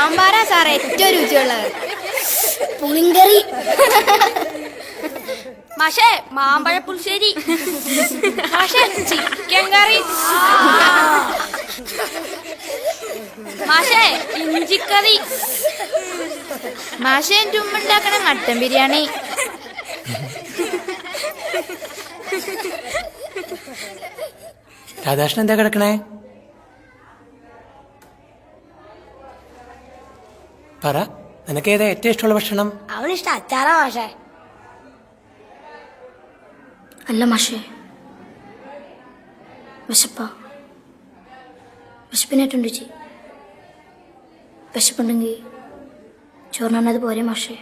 സാമ്പാറാ സാറേ ഏറ്റവും രുചിയുള്ളത്. പുളിങ്കറി. മാഷേ മാമ്പഴ പുളിശ്ശേരി. മാഷേ ചിക്കൻ കറി. മാഷേ ഇഞ്ചിക്കറി. മാഷേ എൻ്റെ ഉമ്മ ഉണ്ടാക്കണ മട്ടൻ ബിരിയാണി. രാധാകൃഷ്ണൻ എന്താ കിടക്കണേ? പറ, നിനക്ക് ഏതാ ഏറ്റവും ഇഷ്ടമുള്ള ഭക്ഷണം? അവനിഷ്ടം അച്ചാറാ മാഷേ. അല്ല മാഷേ, വിശപ്പാ. വിശപ്പിനേറ്റുണ്ട് ചേച്ചി. വിശപ്പുണ്ടെങ്കിൽ ചോറിനത് പോരെ മാഷേ.